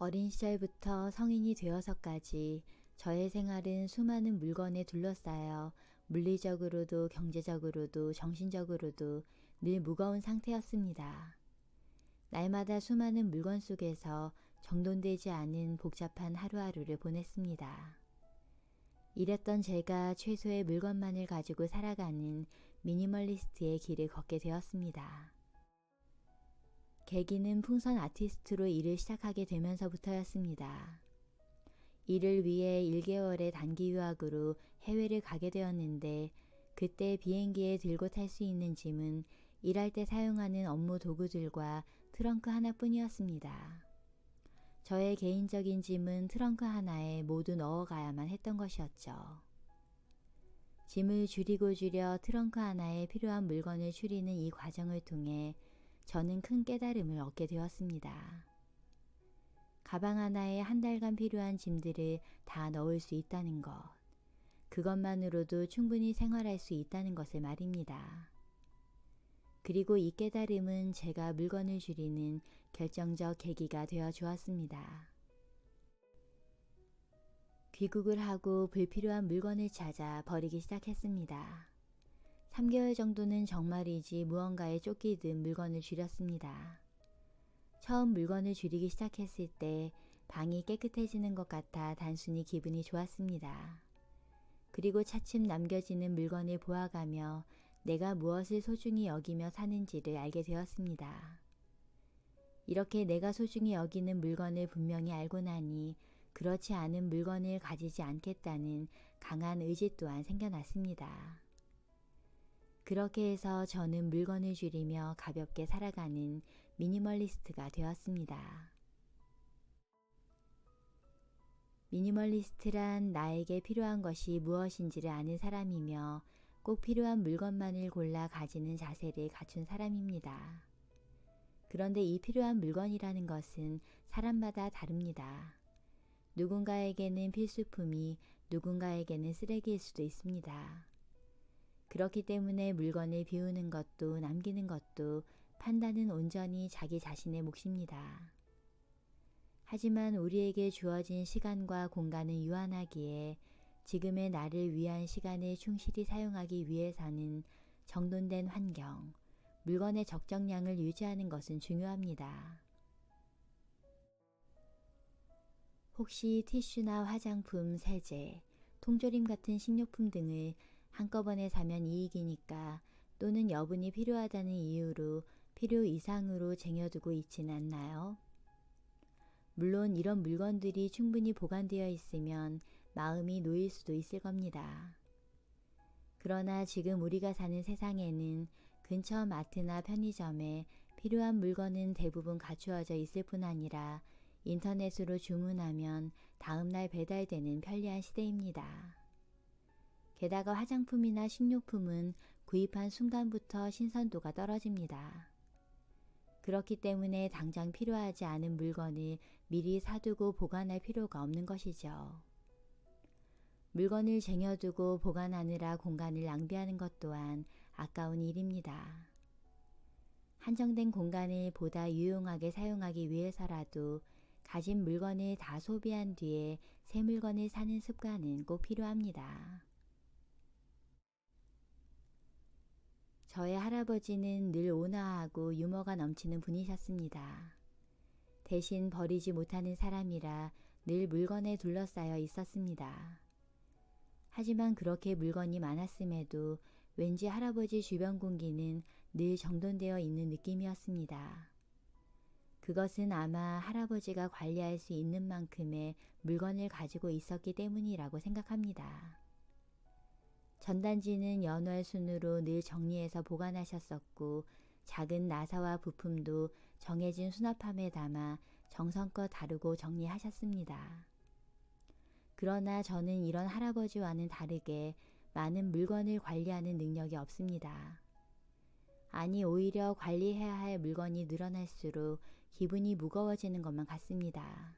어린 시절부터 성인이 되어서까지 저의 생활은 수많은 물건에 둘러싸여 물리적으로도 경제적으로도 정신적으로도 늘 무거운 상태였습니다. 날마다 수많은 물건 속에서 정돈되지 않은 복잡한 하루하루를 보냈습니다. 이랬던 제가 최소의 물건만을 가지고 살아가는 미니멀리스트의 길을 걷게 되었습니다. 계기는 풍선 아티스트로 일을 시작하게 되면서부터였습니다. 이를 위해 1개월의 단기 유학으로 해외를 가게 되었는데 그때 비행기에 들고 탈 수 있는 짐은 일할 때 사용하는 업무 도구들과 트렁크 하나뿐이었습니다. 저의 개인적인 짐은 트렁크 하나에 모두 넣어가야만 했던 것이었죠. 짐을 줄이고 줄여 트렁크 하나에 필요한 물건을 추리는 이 과정을 통해 저는 큰 깨달음을 얻게 되었습니다. 가방 하나에 한 달간 필요한 짐들을 다 넣을 수 있다는 것, 그것만으로도 충분히 생활할 수 있다는 것을 말입니다. 그리고 이 깨달음은 제가 물건을 줄이는 결정적 계기가 되어 주었습니다. 귀국을 하고 불필요한 물건을 찾아 버리기 시작했습니다. 3개월 정도는 정말이지 무언가에 쫓기듯 물건을 줄였습니다. 처음 물건을 줄이기 시작했을 때 방이 깨끗해지는 것 같아 단순히 기분이 좋았습니다. 그리고 차츰 남겨지는 물건을 보아가며 내가 무엇을 소중히 여기며 사는지를 알게 되었습니다. 이렇게 내가 소중히 여기는 물건을 분명히 알고 나니 그렇지 않은 물건을 가지지 않겠다는 강한 의지 또한 생겨났습니다. 그렇게 해서 저는 물건을 줄이며 가볍게 살아가는 미니멀리스트가 되었습니다. 미니멀리스트란 나에게 필요한 것이 무엇인지를 아는 사람이며 꼭 필요한 물건만을 골라 가지는 자세를 갖춘 사람입니다. 그런데 이 필요한 물건이라는 것은 사람마다 다릅니다. 누군가에게는 필수품이 누군가에게는 쓰레기일 수도 있습니다. 그렇기 때문에 물건을 비우는 것도 남기는 것도 판단은 온전히 자기 자신의 몫입니다. 하지만 우리에게 주어진 시간과 공간은 유한하기에 지금의 나를 위한 시간을 충실히 사용하기 위해서는 정돈된 환경, 물건의 적정량을 유지하는 것은 중요합니다. 혹시 티슈나 화장품, 세제, 통조림 같은 식료품 등을 한꺼번에 사면 이익이니까 또는 여분이 필요하다는 이유로 필요 이상으로 쟁여두고 있지는 않나요? 물론 이런 물건들이 충분히 보관되어 있으면 마음이 놓일 수도 있을 겁니다. 그러나 지금 우리가 사는 세상에는 근처 마트나 편의점에 필요한 물건은 대부분 갖추어져 있을 뿐 아니라 인터넷으로 주문하면 다음날 배달되는 편리한 시대입니다. 게다가 화장품이나 식료품은 구입한 순간부터 신선도가 떨어집니다. 그렇기 때문에 당장 필요하지 않은 물건을 미리 사두고 보관할 필요가 없는 것이죠. 물건을 쟁여두고 보관하느라 공간을 낭비하는 것 또한 아까운 일입니다. 한정된 공간을 보다 유용하게 사용하기 위해서라도 가진 물건을 다 소비한 뒤에 새 물건을 사는 습관은 꼭 필요합니다. 저의 할아버지는 늘 온화하고 유머가 넘치는 분이셨습니다. 대신 버리지 못하는 사람이라 늘 물건에 둘러싸여 있었습니다. 하지만 그렇게 물건이 많았음에도 왠지 할아버지 주변 공기는 늘 정돈되어 있는 느낌이었습니다. 그것은 아마 할아버지가 관리할 수 있는 만큼의 물건을 가지고 있었기 때문이라고 생각합니다. 전단지는 연월 순으로 늘 정리해서 보관하셨었고 작은 나사와 부품도 정해진 수납함에 담아 정성껏 다루고 정리하셨습니다. 그러나 저는 이런 할아버지와는 다르게 많은 물건을 관리하는 능력이 없습니다. 아니 오히려 관리해야 할 물건이 늘어날수록 기분이 무거워지는 것만 같습니다.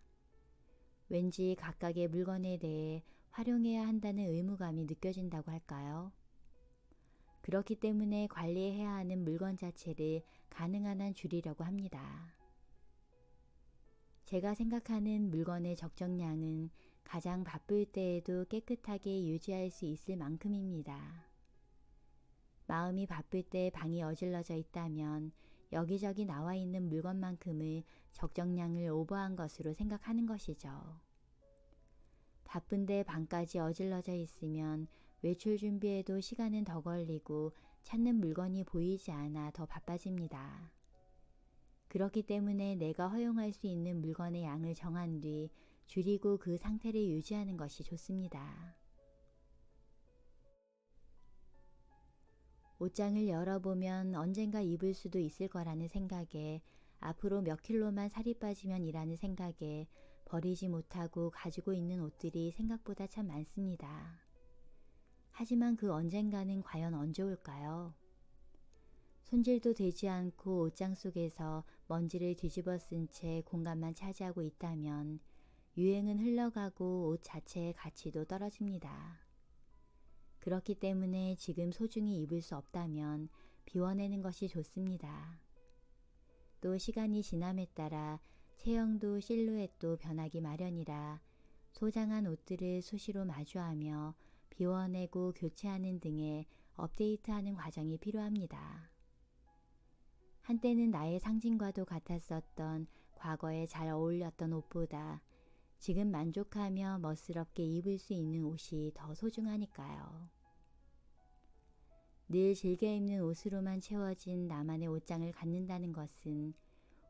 왠지 각각의 물건에 대해 활용해야 한다는 의무감이 느껴진다고 할까요? 그렇기 때문에 관리해야 하는 물건 자체를 가능한 한 줄이려고 합니다. 제가 생각하는 물건의 적정량은 가장 바쁠 때에도 깨끗하게 유지할 수 있을 만큼입니다. 마음이 바쁠 때 방이 어질러져 있다면 여기저기 나와 있는 물건만큼을 적정량을 오버한 것으로 생각하는 것이죠. 바쁜데 방까지 어질러져 있으면 외출 준비에도 시간은 더 걸리고 찾는 물건이 보이지 않아 더 바빠집니다. 그렇기 때문에 내가 허용할 수 있는 물건의 양을 정한 뒤 줄이고 그 상태를 유지하는 것이 좋습니다. 옷장을 열어보면 언젠가 입을 수도 있을 거라는 생각에, 앞으로 몇 킬로만 살이 빠지면 이라는 생각에 버리지 못하고 가지고 있는 옷들이 생각보다 참 많습니다. 하지만 그 언젠가는 과연 언제 올까요? 손질도 되지 않고 옷장 속에서 먼지를 뒤집어 쓴 채 공간만 차지하고 있다면 유행은 흘러가고 옷 자체의 가치도 떨어집니다. 그렇기 때문에 지금 소중히 입을 수 없다면 비워내는 것이 좋습니다. 또 시간이 지남에 따라 체형도 실루엣도 변하기 마련이라 소장한 옷들을 수시로 마주하며 비워내고 교체하는 등의 업데이트하는 과정이 필요합니다. 한때는 나의 상징과도 같았었던 과거에 잘 어울렸던 옷보다 지금 만족하며 멋스럽게 입을 수 있는 옷이 더 소중하니까요. 늘 즐겨 입는 옷으로만 채워진 나만의 옷장을 갖는다는 것은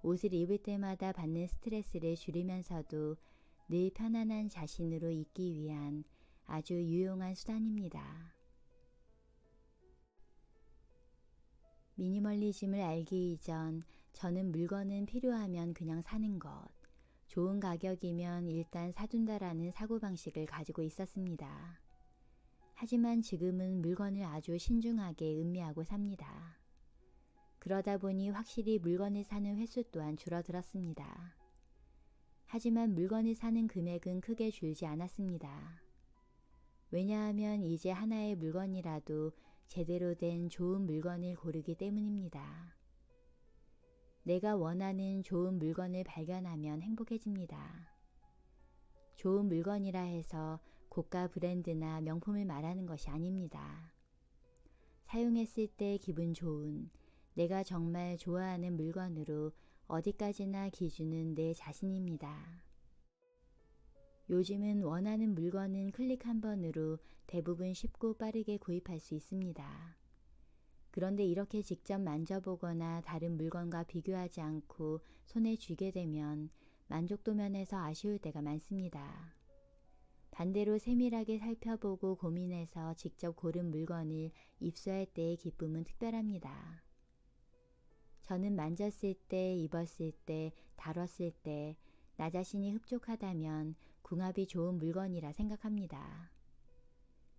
옷을 입을 때마다 받는 스트레스를 줄이면서도 늘 편안한 자신으로 있기 위한 아주 유용한 수단입니다. 미니멀리즘을 알기 이전 저는 물건은 필요하면 그냥 사는 것, 좋은 가격이면 일단 사둔다라는 사고방식을 가지고 있었습니다. 하지만 지금은 물건을 아주 신중하게 음미하고 삽니다. 그러다 보니 확실히 물건을 사는 횟수 또한 줄어들었습니다. 하지만 물건을 사는 금액은 크게 줄지 않았습니다. 왜냐하면 이제 하나의 물건이라도 제대로 된 좋은 물건을 고르기 때문입니다. 내가 원하는 좋은 물건을 발견하면 행복해집니다. 좋은 물건이라 해서 고가 브랜드나 명품을 말하는 것이 아닙니다. 사용했을 때 기분 좋은, 내가 정말 좋아하는 물건으로 어디까지나 기준은 내 자신입니다. 요즘은 원하는 물건은 클릭 한 번으로 대부분 쉽고 빠르게 구입할 수 있습니다. 그런데 이렇게 직접 만져보거나 다른 물건과 비교하지 않고 손에 쥐게 되면 만족도 면에서 아쉬울 때가 많습니다. 반대로 세밀하게 살펴보고 고민해서 직접 고른 물건을 입수할 때의 기쁨은 특별합니다. 저는 만졌을 때, 입었을 때, 다뤘을 때 나 자신이 흡족하다면 궁합이 좋은 물건이라 생각합니다.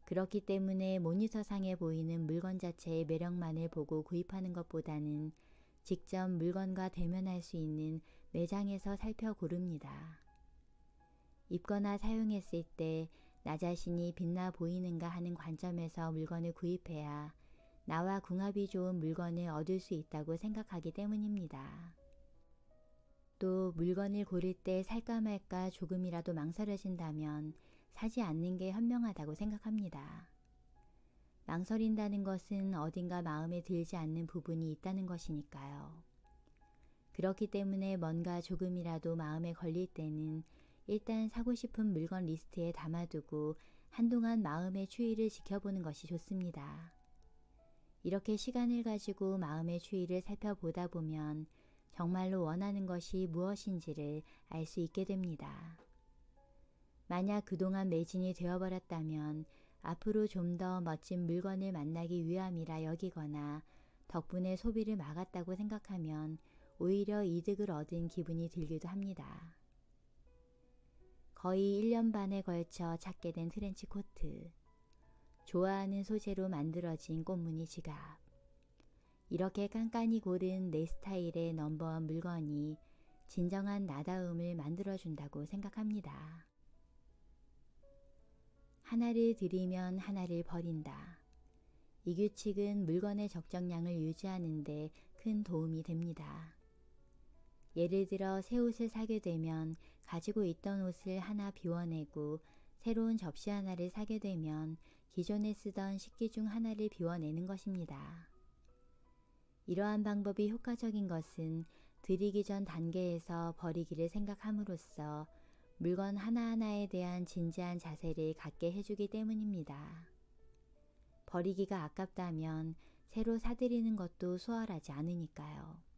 그렇기 때문에 모니터상에 보이는 물건 자체의 매력만을 보고 구입하는 것보다는 직접 물건과 대면할 수 있는 매장에서 살펴 고릅니다. 입거나 사용했을 때 나 자신이 빛나 보이는가 하는 관점에서 물건을 구입해야 나와 궁합이 좋은 물건을 얻을 수 있다고 생각하기 때문입니다. 또 물건을 고를 때 살까 말까 조금이라도 망설여진다면 사지 않는 게 현명하다고 생각합니다. 망설인다는 것은 어딘가 마음에 들지 않는 부분이 있다는 것이니까요. 그렇기 때문에 뭔가 조금이라도 마음에 걸릴 때는 일단 사고 싶은 물건 리스트에 담아두고 한동안 마음의 추이를 지켜보는 것이 좋습니다. 이렇게 시간을 가지고 마음의 추이를 살펴보다 보면 정말로 원하는 것이 무엇인지를 알 수 있게 됩니다. 만약 그동안 매진이 되어버렸다면 앞으로 좀 더 멋진 물건을 만나기 위함이라 여기거나 덕분에 소비를 막았다고 생각하면 오히려 이득을 얻은 기분이 들기도 합니다. 거의 1년 반에 걸쳐 찾게 된 트렌치 코트, 좋아하는 소재로 만들어진 꽃무늬 지갑, 이렇게 깐깐히 고른 내 스타일의 넘버원 물건이 진정한 나다움을 만들어준다고 생각합니다. 하나를 들이면 하나를 버린다. 이 규칙은 물건의 적정량을 유지하는 데 큰 도움이 됩니다. 예를 들어 새 옷을 사게 되면 가지고 있던 옷을 하나 비워내고 새로운 접시 하나를 사게 되면 기존에 쓰던 식기 중 하나를 비워내는 것입니다. 이러한 방법이 효과적인 것은 드리기 전 단계에서 버리기를 생각함으로써 물건 하나하나에 대한 진지한 자세를 갖게 해주기 때문입니다. 버리기가 아깝다면 새로 사들이는 것도 수월하지 않으니까요.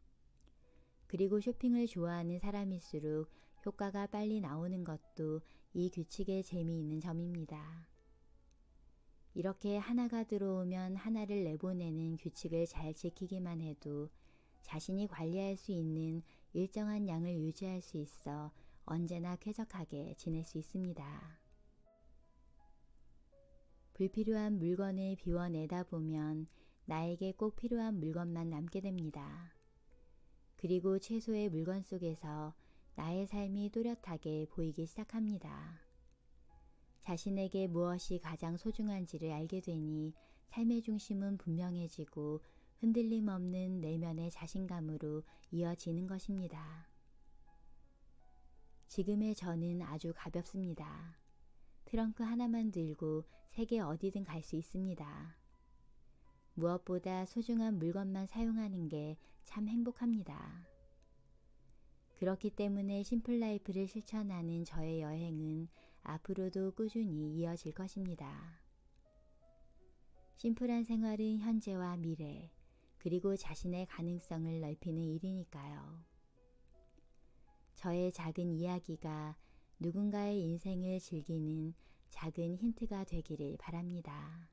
그리고 쇼핑을 좋아하는 사람일수록 효과가 빨리 나오는 것도 이 규칙의 재미있는 점입니다. 이렇게 하나가 들어오면 하나를 내보내는 규칙을 잘 지키기만 해도 자신이 관리할 수 있는 일정한 양을 유지할 수 있어 언제나 쾌적하게 지낼 수 있습니다. 불필요한 물건을 비워내다 보면 나에게 꼭 필요한 물건만 남게 됩니다. 그리고 최소의 물건 속에서 나의 삶이 또렷하게 보이기 시작합니다. 자신에게 무엇이 가장 소중한지를 알게 되니 삶의 중심은 분명해지고 흔들림 없는 내면의 자신감으로 이어지는 것입니다. 지금의 저는 아주 가볍습니다. 트렁크 하나만 들고 세계 어디든 갈 수 있습니다. 무엇보다 소중한 물건만 사용하는 게 참 행복합니다. 그렇기 때문에 심플 라이프를 실천하는 저의 여행은 앞으로도 꾸준히 이어질 것입니다. 심플한 생활은 현재와 미래, 그리고 자신의 가능성을 넓히는 일이니까요. 저의 작은 이야기가 누군가의 인생을 즐기는 작은 힌트가 되기를 바랍니다.